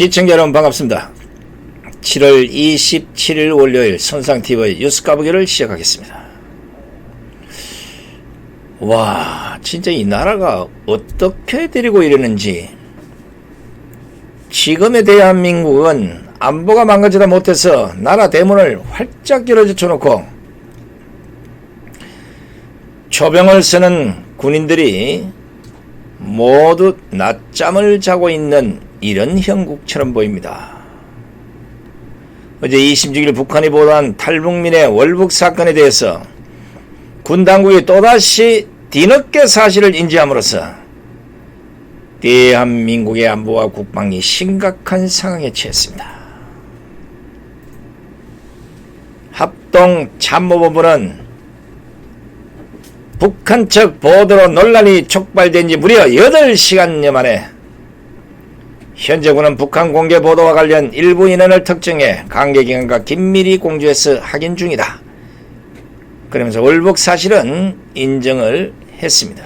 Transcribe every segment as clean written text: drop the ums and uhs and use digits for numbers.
시청자 여러분 반갑습니다. 7월 27일 월요일 선상TV 뉴스 까보기를 시작하겠습니다. 와, 진짜 이 나라가 어떻게 데리고 이러는지. 지금의 대한민국은 안보가 망가지다 못해서 나라 대문을 활짝 열어젖혀 놓고 초병을 쓰는 군인들이 모두 낮잠을 자고 있는 이런 형국처럼 보입니다. 어제 26일 북한이 보도한 탈북민의 월북 사건에 대해서 군 당국이 또다시 뒤늦게 사실을 인지함으로써 대한민국의 안보와 국방이 심각한 상황에 처했습니다. 합동참모본부는 북한 측 보도로 논란이 촉발된 지 무려 8시간여 만에 현재 군은 북한 공개 보도와 관련 일부 인원을 특정해 관계기관과 긴밀히 공조해서 확인 중이다. 그러면서 월북 사실은 인정을 했습니다.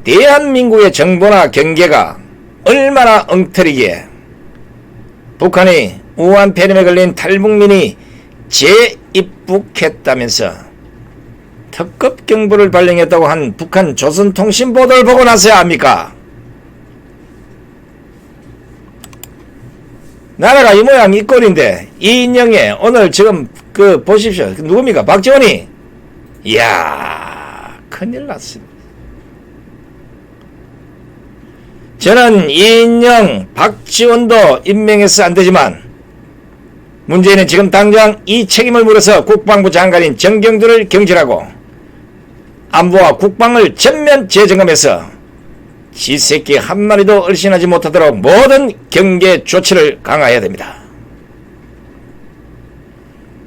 대한민국의 정보나 경계가 얼마나 엉터리기에 북한이 우한 폐렴에 걸린 탈북민이 재입국했다면서 특급 경보를 발령했다고 한 북한 조선통신 보도를 보고 나서야 합니까? 나라가 이 모양 이 꼴인데 이인영에 오늘 지금 보십시오. 누굽니까? 박지원이. 이야, 큰일 났습니다. 저는 이인영, 박지원도 임명해서 안 되지만 문재인은 지금 당장 이 책임을 물어서 국방부 장관인 정경두를 경질하고 안보와 국방을 전면 재점검해서 지새끼 한 마리도 얼씬하지 못하도록 모든 경계 조치를 강화해야 됩니다.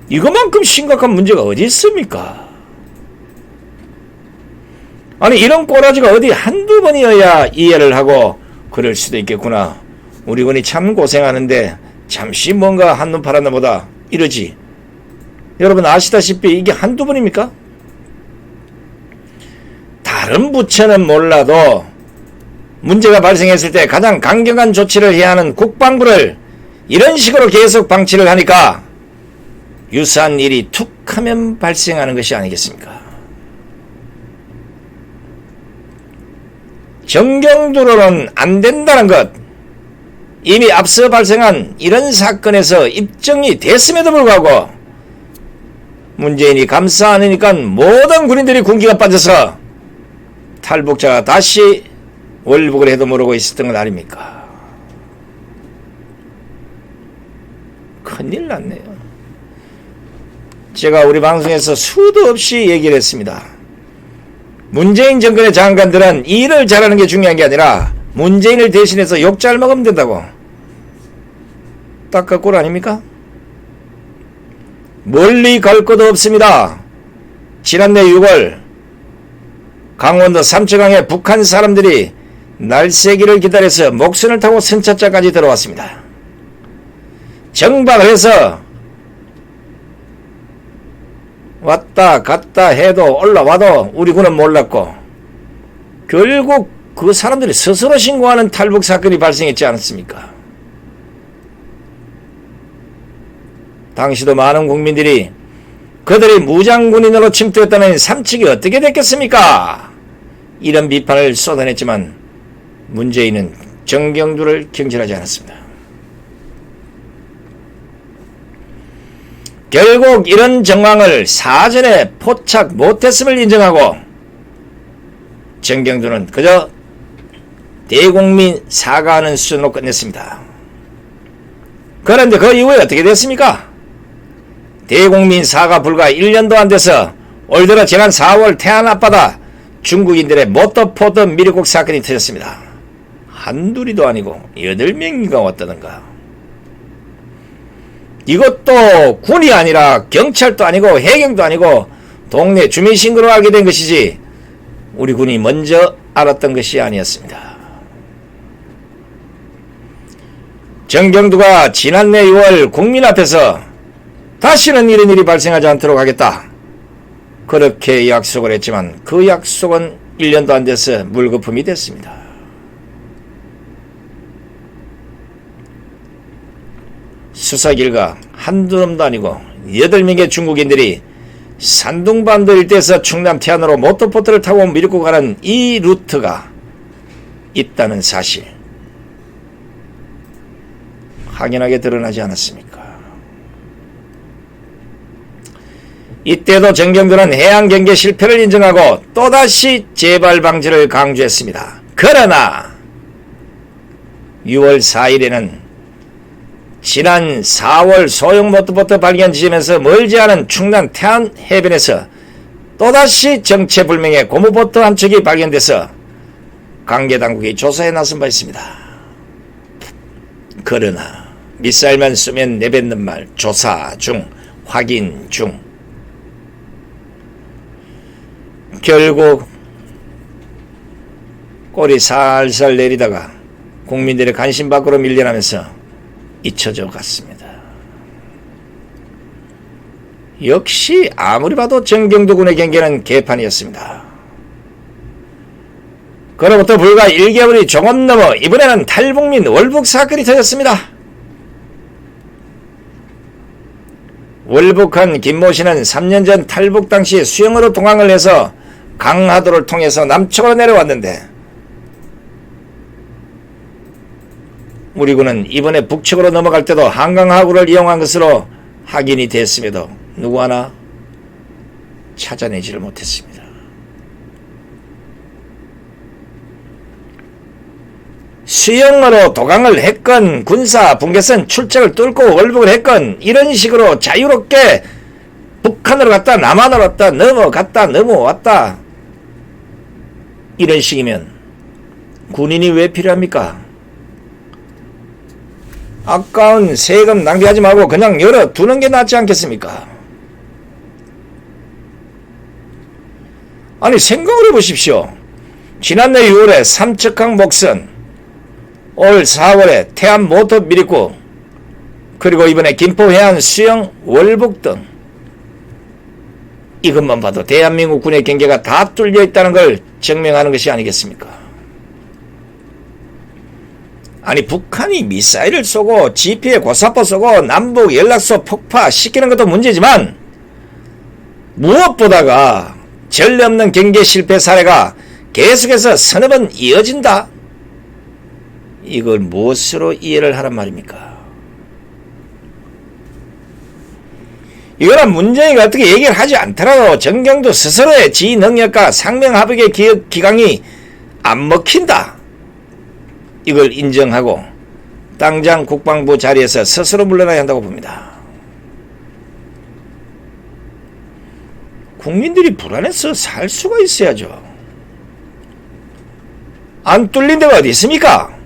이것만큼 심각한 문제가 어디 있습니까? 아니, 이런 꼬라지가 어디 한두 번이어야 이해를 하고 그럴 수도 있겠구나. 우리 군이 참 고생하는데 잠시 뭔가 한눈 팔았나 보다 이러지. 여러분 아시다시피 이게 한두 번입니까? 다른 부처는 몰라도 문제가 발생했을 때 가장 강경한 조치를 해야 하는 국방부를 이런 식으로 계속 방치를 하니까 유사한 일이 툭 하면 발생하는 것이 아니겠습니까? 정경두로는 안 된다는 것, 이미 앞서 발생한 이런 사건에서 입증이 됐음에도 불구하고 문재인이 감싸 안으니까 모든 군인들이 군기가 빠져서 탈북자가 다시 월북을 해도 모르고 있었던 건 아닙니까? 큰일 났네요. 제가 우리 방송에서 수도 없이 얘기를 했습니다. 문재인 정권의 장관들은 일을 잘하는 게 중요한 게 아니라 문재인을 대신해서 욕 잘 먹으면 된다고. 딱 그 꼴 아닙니까? 멀리 갈 것도 없습니다. 지난해 6월 강원도 삼척항에 북한 사람들이 날새기를 기다려서 목선을 타고 선착장까지 들어왔습니다. 정박을 해서 왔다 갔다 해도 올라와도 우리 군은 몰랐고 결국 그 사람들이 스스로 신고하는 탈북 사건이 발생했지 않았습니까? 당시도 많은 국민들이 그들이 무장군인으로 침투했다는 삼척이 어떻게 됐겠습니까? 이런 비판을 쏟아냈지만 문재인은 정경두를 경질하지 않았습니다. 결국 이런 정황을 사전에 포착 못했음을 인정하고 정경두는 그저 대국민 사과하는 수준으로 끝냈습니다. 그런데 그 이후에 어떻게 됐습니까? 대국민 사과 불과 1년도 안 돼서 올 들어 지난 4월 태안 앞바다 중국인들의 모터포드 미리국 사건이 터졌습니다. 한둘이도 아니고 8명인가 왔다던가. 이것도 군이 아니라 경찰도 아니고 해경도 아니고 동네 주민신고로 알게 된 것이지 우리 군이 먼저 알았던 것이 아니었습니다. 정경두가 지난해 6월 국민 앞에서 다시는 이런 일이 발생하지 않도록 하겠다, 그렇게 약속을 했지만 그 약속은 1년도 안 돼서 물거품이 됐습니다. 수석 일가 한두 놈도 아니고 8명의 중국인들이 산둥반도 일대에서 충남 태안으로 모터보트를 타고 밀고 가는 이 루트가 있다는 사실 확연하게 드러나지 않았습니까? 이때도 정경도는 해양경계 실패를 인정하고 또다시 재발 방지를 강조했습니다. 그러나 6월 4일에는 지난 4월 소형 모터보트 발견 지점에서 멀지 않은 충남 태안 해변에서 또다시 정체불명의 고무보트 한 척이 발견돼서 관계당국이 조사에 나선 바 있습니다. 그러나 미사일만 쏘면 내뱉는 말 조사 중, 확인 중. 결국 꼬리 살살 내리다가 국민들의 관심 밖으로 밀려나면서 잊혀져 갔습니다. 역시 아무리 봐도 정경도 군의 경계는 개판이었습니다. 그로부터 불과 1개월이 조금 넘어 이번에는 탈북민 월북 사건이 터졌습니다. 월북한 김모 씨는 3년 전 탈북 당시 수영으로 동항을 해서 강하도를 통해서 남쪽으로 내려왔는데 우리 군은 이번에 북측으로 넘어갈 때도 한강하구를 이용한 것으로 확인이 됐음에도 누구 하나 찾아내지를 못했습니다. 수영으로 도강을 했건 군사 분계선 출적을 뚫고 월북을 했건 이런 식으로 자유롭게 북한으로 갔다 남한으로 갔다 넘어갔다 넘어왔다 이런 식이면 군인이 왜 필요합니까? 아까운 세금 낭비하지 말고 그냥 열어두는 게 낫지 않겠습니까? 아니 생각을 해보십시오. 지난해 6월에 삼척항 목선, 올 4월에 태안 모터 미리구, 그리고 이번에 김포해안 수영 월북 등 이것만 봐도 대한민국 군의 경계가 다 뚫려 있다는 걸 증명하는 것이 아니겠습니까? 아니 북한이 미사일을 쏘고 GP에 고사포 쏘고 남북 연락소 폭파시키는 것도 문제지만 무엇보다가 전례 없는 경계 실패 사례가 계속해서 서너 번 이어진다? 이걸 무엇으로 이해를 하란 말입니까? 이거는 문재인이 어떻게 얘기를 하지 않더라도 정경도 스스로의 지휘 능력과 상명하복의 기강이 안 먹힌다. 이걸 인정하고 당장 국방부 자리에서 스스로 물러나야 한다고 봅니다. 국민들이 불안해서 살 수가 있어야죠. 안 뚫린 데가 어디 있습니까?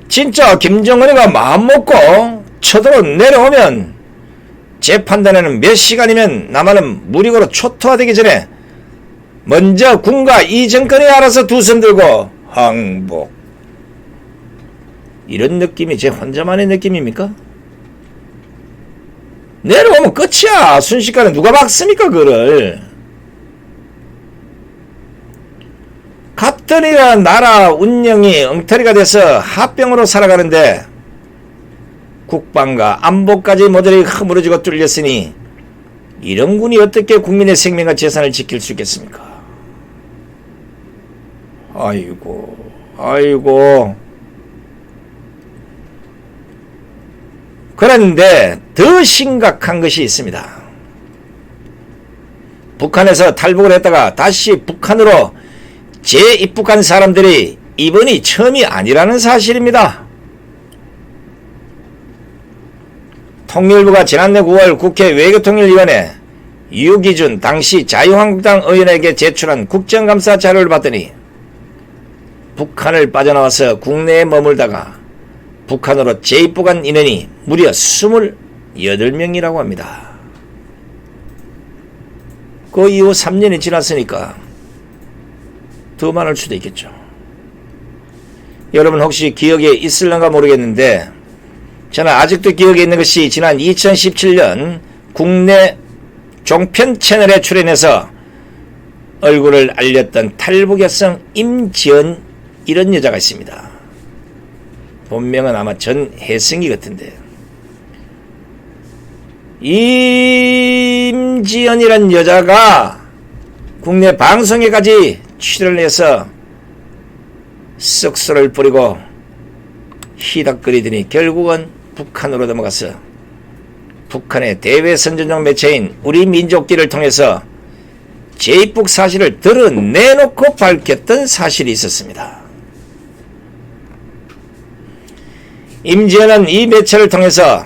진짜 김정은이가 마음먹고 쳐들어 내려오면 제 판단에는 몇 시간이면 남한은 무력으로 초토화되기 전에 먼저 군과 이 정권이 알아서 두 손 들고 항복. 이런 느낌이 제 혼자만의 느낌입니까? 내려오면 끝이야. 순식간에 누가 막습니까 그거를. 갔더니가 나라 운영이 엉터리가 돼서 합병으로 살아가는데 국방과 안보까지 모조리 허물어지고 뚫렸으니 이런 군이 어떻게 국민의 생명과 재산을 지킬 수 있겠습니까? 아이고. 그런데 더 심각한 것이 있습니다. 북한에서 탈북을 했다가 다시 북한으로 재입국한 사람들이 이번이 처음이 아니라는 사실입니다. 통일부가 지난해 9월 국회 외교통일위원회 유기준 당시 자유한국당 의원에게 제출한 국정감사 자료를 봤더니 북한을 빠져나와서 국내에 머물다가 북한으로 재입국한 인원이 무려 28명이라고 합니다. 그 이후 3년이 지났으니까 더 많을 수도 있겠죠. 여러분 혹시 기억에 있을런가 모르겠는데 저는 아직도 기억에 있는 것이 지난 2017년 국내 종편 채널에 출연해서 얼굴을 알렸던 탈북 여성 임지연 이런 여자가 있습니다. 본명은 아마 전혜승이 같은데, 임지연이란 여자가 국내 방송에까지 출연을 해서 썩소를 뿌리고 희닥거리더니 결국은 북한으로 넘어가서 북한의 대외 선전용 매체인 우리 민족기를 통해서 제입북 사실을 드러내놓고 밝혔던 사실이 있었습니다. 임지연은 이 매체를 통해서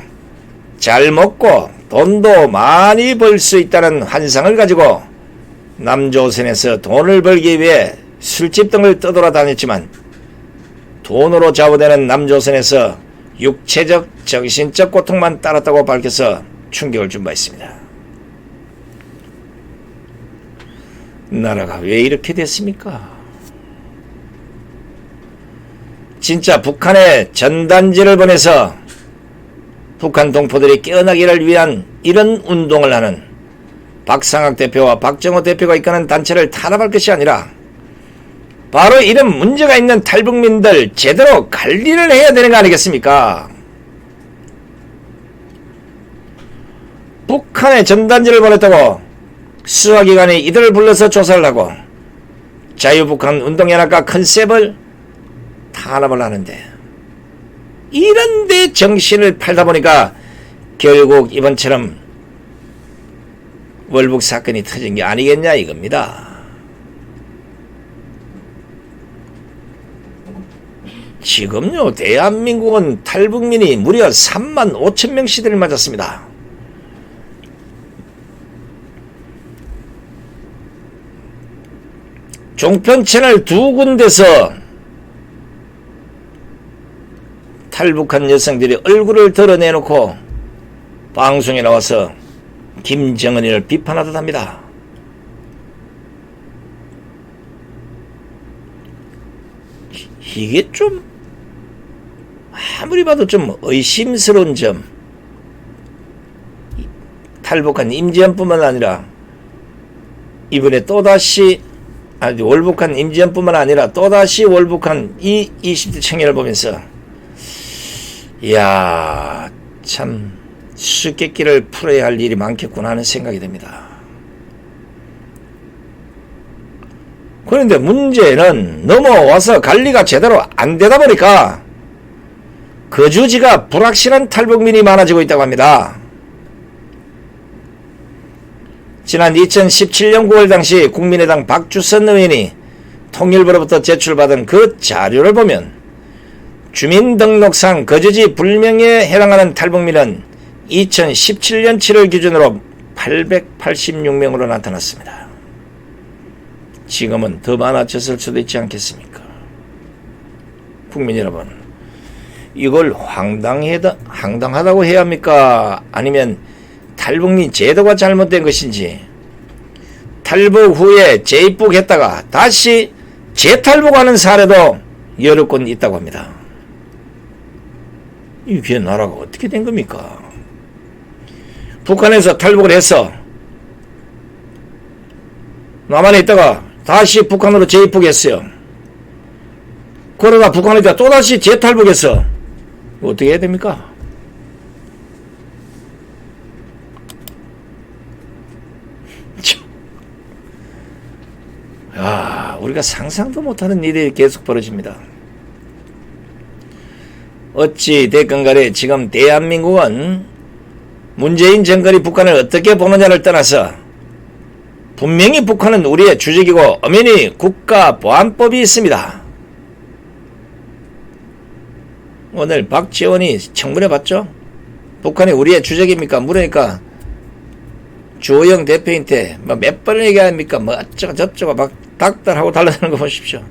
잘 먹고 돈도 많이 벌 수 있다는 환상을 가지고 남조선에서 돈을 벌기 위해 술집 등을 떠돌아다녔지만 돈으로 좌우되는 남조선에서 육체적, 정신적 고통만 따랐다고 밝혀서 충격을 준 바 있습니다. 나라가 왜 이렇게 됐습니까? 진짜 북한에 전단지를 보내서 북한 동포들이 깨어나기를 위한 이런 운동을 하는 박상학 대표와 박정호 대표가 이끄는 단체를 탄압할 것이 아니라 바로 이런 문제가 있는 탈북민들 제대로 관리를 해야 되는 거 아니겠습니까? 북한에 전단지를 보냈다고 수사기관이 이들을 불러서 조사를 하고 자유북한 운동연합과 컨셉을 탄압을 하는데, 이런데 정신을 팔다 보니까 결국 이번처럼 월북 사건이 터진 게 아니겠냐 이겁니다. 지금요, 대한민국은 탈북민이 무려 3만 5천 명 시대를 맞았습니다. 종편 채널 2군데서 탈북한 여성들이 얼굴을 드러내놓고 방송에 나와서 김정은이를 비판하듯 합니다. 이게 좀 아무리 봐도 좀 의심스러운 점. 탈북한 임지연뿐만 아니라 이번에 또다시 월북한 임지연뿐만 아니라 또다시 월북한 이 20대 청년을 보면서 이야, 참 수수께끼를 풀어야 할 일이 많겠구나 하는 생각이 듭니다. 그런데 문제는 넘어와서 관리가 제대로 안 되다 보니까 거주지가 불확실한 탈북민이 많아지고 있다고 합니다. 지난 2017년 9월 당시 국민의당 박주선 의원이 통일부로부터 제출받은 그 자료를 보면 주민등록상 거주지 불명에 해당하는 탈북민은 2017년 7월 기준으로 886명으로 나타났습니다. 지금은 더 많아졌을 수도 있지 않겠습니까? 국민 여러분, 이걸 황당하다고 해야 합니까? 아니면 탈북민 제도가 잘못된 것인지, 탈북 후에 재입북했다가 다시 재탈북하는 사례도 여러 건 있다고 합니다. 이게 나라가 어떻게 된 겁니까? 북한에서 탈북을 해서 남한에 있다가 다시 북한으로 재입북했어요. 그러다 북한에 있다가 또다시 재탈북했어. 어떻게 해야 됩니까? 우리가 상상도 못하는 일이 계속 벌어집니다. 어찌 됐건 간에 지금 대한민국은 문재인 정권이 북한을 어떻게 보느냐를 떠나서 분명히 북한은 우리의 주적이고 엄연히 국가보안법이 있습니다. 오늘 박지원이 청문해봤죠? 북한이 우리의 주적입니까? 물으니까 주호영 대표한테 몇 번을 얘기합니까? 어쩌고 저쩌고 막 닥달하고 달라드는 거 보십시오.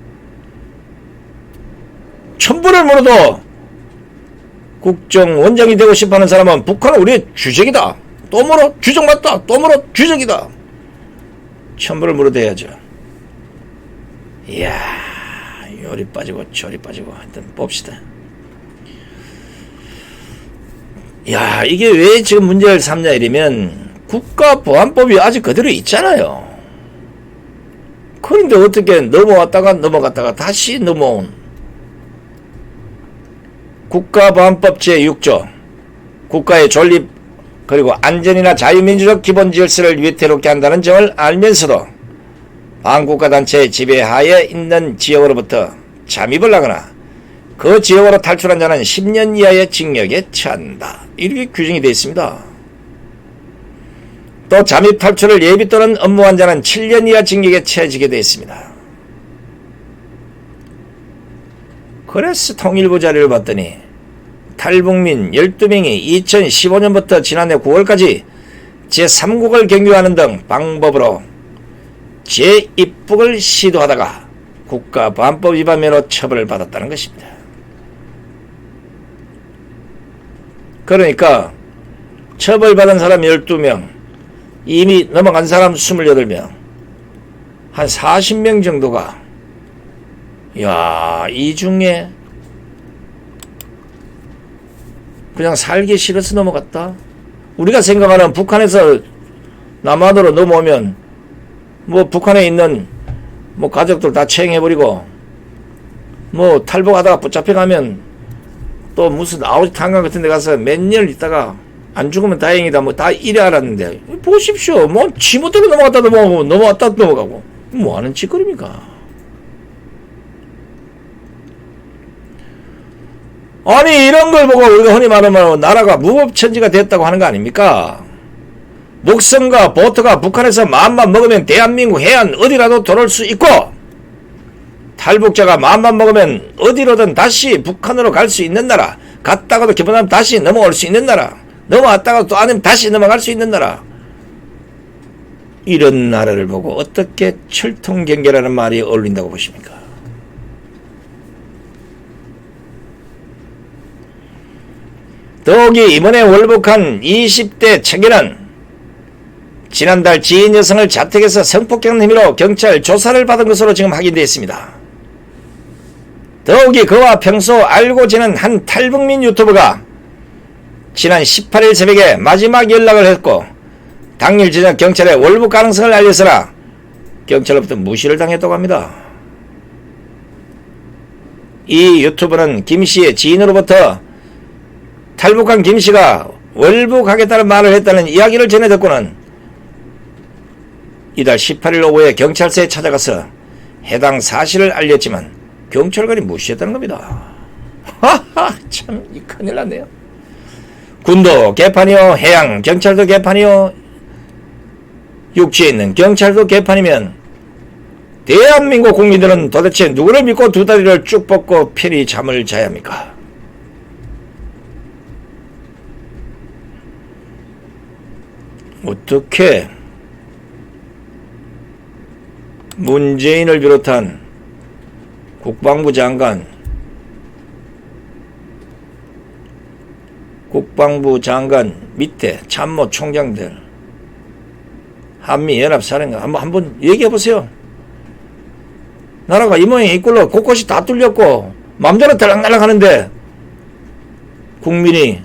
천번을 물어도 국정원장이 되고 싶어하는 사람은 북한은 우리의 주적이다. 또 물어 주적 맞다. 또 물어 주적이다. 천번을 물어도 해야죠. 이야, 요리 빠지고 저리 빠지고 하여튼 봅시다. 야, 이게 왜 지금 문제를 삼냐 이러면 국가보안법이 아직 그대로 있잖아요. 그런데 어떻게 넘어왔다가 넘어갔다가 다시 넘어온 국가보안법 제6조 국가의 존립 그리고 안전이나 자유민주적 기본 질서를 위태롭게 한다는 점을 알면서도 반국가단체의 지배하에 있는 지역으로부터 잠입을 하거나 그 지역으로 탈출한 자는 10년 이하의 징역에 처한다. 이렇게 규정이 되어 있습니다. 또 잠입 탈출을 예비 또는 업무한 자는 7년 이하 징역에 처해지게 되어 있습니다. 그래서 통일부 자료를 봤더니 탈북민 12명이 2015년부터 지난해 9월까지 제3국을 경유하는 등 방법으로 재입국을 시도하다가 국가보안법 위반으로 처벌을 받았다는 것입니다. 그러니까 처벌받은 사람 12명, 이미 넘어간 사람 28명, 한 40명 정도가 이 중에 그냥 살기 싫어서 넘어갔다. 우리가 생각하는 북한에서 남한으로 넘어오면 뭐 북한에 있는 뭐 가족들 다 체행해버리고 뭐 탈북하다가 붙잡혀가면 또 무슨 아우지 한강 같은 데 가서 몇 년 있다가 안 죽으면 다행이다 뭐 다 이래 알았는데 보십시오. 뭐 지멋대로 넘어갔다 넘어가고 넘어왔다 넘어가고 뭐 하는 짓거리입니까? 아니 이런 걸 보고 우리가 흔히 말하면 나라가 무법천지가 됐다고 하는 거 아닙니까? 목성과 보트가 북한에서 마음만 먹으면 대한민국 해안 어디라도 들어올 수 있고 탈북자가 마음만 먹으면 어디로든 다시 북한으로 갈 수 있는 나라, 갔다가도 기분하면 다시 넘어올 수 있는 나라, 넘어왔다가 또 아니면 다시 넘어갈 수 있는 나라, 이런 나라를 보고 어떻게 철통경계라는 말이 어울린다고 보십니까? 더욱이 이번에 월북한 20대 청년은 지난달 지인 여성을 자택에서 성폭행 혐의로 경찰 조사를 받은 것으로 지금 확인되어 있습니다. 더욱이 그와 평소 알고 지낸 한 탈북민 유튜버가 지난 18일 새벽에 마지막 연락을 했고 당일 저녁 경찰에 월북 가능성을 알려서라 경찰로부터 무시를 당했다고 합니다. 이 유튜버는 김씨의 지인으로부터 탈북한 김씨가 월북하겠다는 말을 했다는 이야기를 전해 듣고는 이달 18일 오후에 경찰서에 찾아가서 해당 사실을 알렸지만 경찰관이 무시했다는 겁니다. 하하 참 큰일 났네요. 군도 개판이요, 해양 경찰도 개판이요, 육지에 있는 경찰도 개판이면 대한민국 국민들은 도대체 누구를 믿고 두 다리를 쭉 뻗고 편히 잠을 자야 합니까? 어떻게 문재인을 비롯한 국방부 장관 밑에 참모총장들 한미연합사령관 한번 얘기해보세요. 나라가 이 모양이 이꼴로 곳곳이 다 뚫렸고 맘대로 들락날락 하는데 국민이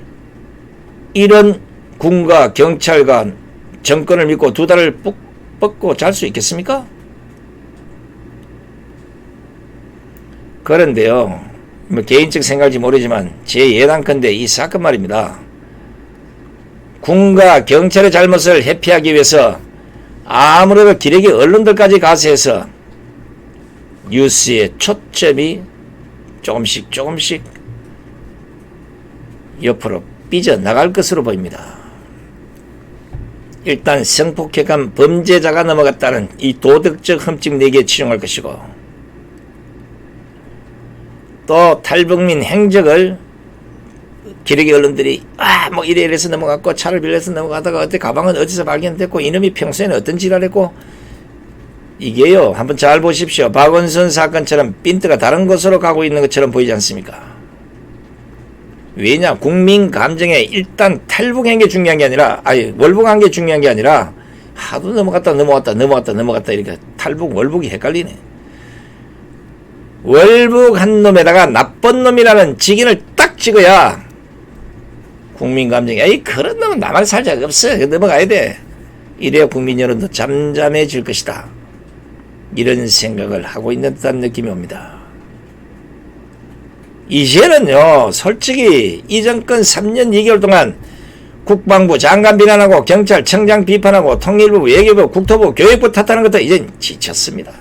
이런 군과 경찰과 정권을 믿고 두 달을 뻗고 잘 수 있겠습니까? 그런데요, 뭐 개인적 생각인지 모르지만 제 예단컨대 이 사건 말입니다. 군과 경찰의 잘못을 회피하기 위해서 아무래도 기레기 언론들까지 가세해서 뉴스의 초점이 조금씩 옆으로 삐져나갈 것으로 보입니다. 일단 성폭행한 범죄자가 넘어갔다는 이 도덕적 흠집 4개에 치중할 것이고 또 탈북민 행적을 기레기 언론들이 뭐 이래서 넘어갔고 차를 빌려서 넘어가다가 어때 가방은 어디서 발견됐고 이놈이 평소에는 어떤 지랄했고 이게요 한번 잘 보십시오. 박원순 사건처럼 핀트가 다른 곳으로 가고 있는 것처럼 보이지 않습니까? 왜냐 국민 감정에 일단 탈북한 게 중요한 게 아니라 월북한 게 중요한 게 아니라 하도 넘어갔다 이렇게 탈북 월북이 헷갈리네. 월북한 놈에다가 나쁜 놈이라는 직인을 딱 찍어야 국민 감정이 그런 놈은 나만 살 자가 없어 넘어가야 돼. 이래야 국민 여론도 잠잠해질 것이다. 이런 생각을 하고 있는 듯한 느낌이 옵니다. 이제는요, 솔직히 이 정권 3년 2개월 동안 국방부 장관 비난하고 경찰청장 비판하고 통일부, 외교부, 국토부, 교육부 탓하는 것도 이젠 지쳤습니다.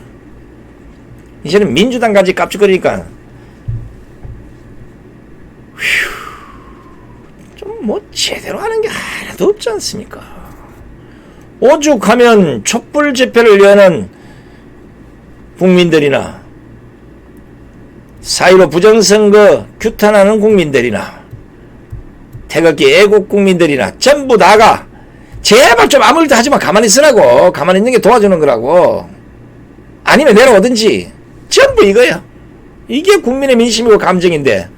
이제는 민주당까지 깝죽거리니까 좀 뭐 제대로 하는 게 하나도 없지 않습니까? 오죽하면 촛불 집회를 여는 국민들이나 4.15 부정선거 규탄하는 국민들이나 태극기 애국 국민들이나 전부 다가 제발 좀 아무 일도 하지마, 가만히 있으라고, 가만히 있는 게 도와주는 거라고, 아니면 내려오든지, 전부 이거야. 이게 국민의 민심이고 감정인데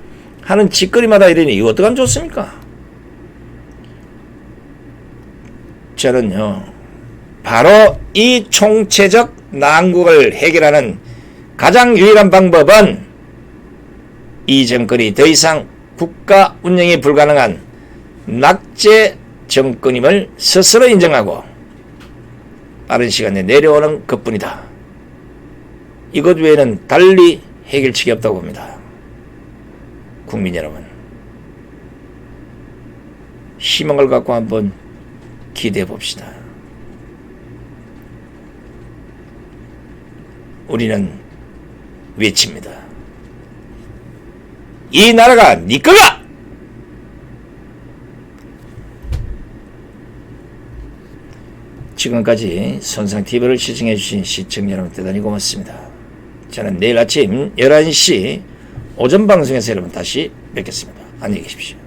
하는 짓거리마다 이러니 이거 어떡하면 좋습니까? 저는요, 바로 이 총체적 난국을 해결하는 가장 유일한 방법은 이 정권이 더 이상 국가 운영이 불가능한 낙제 정권임을 스스로 인정하고 빠른 시간에 내려오는 것뿐이다. 이것 외에는 달리 해결책이 없다고 봅니다. 국민 여러분, 희망을 갖고 한번 기대해 봅시다. 우리는 외칩니다. 이 나라가 네 거가! 지금까지 손상TV를 시청해주신 시청자 여러분 대단히 고맙습니다. 저는 내일 아침 11시 오전 방송에서 여러분 다시 뵙겠습니다. 안녕히 계십시오.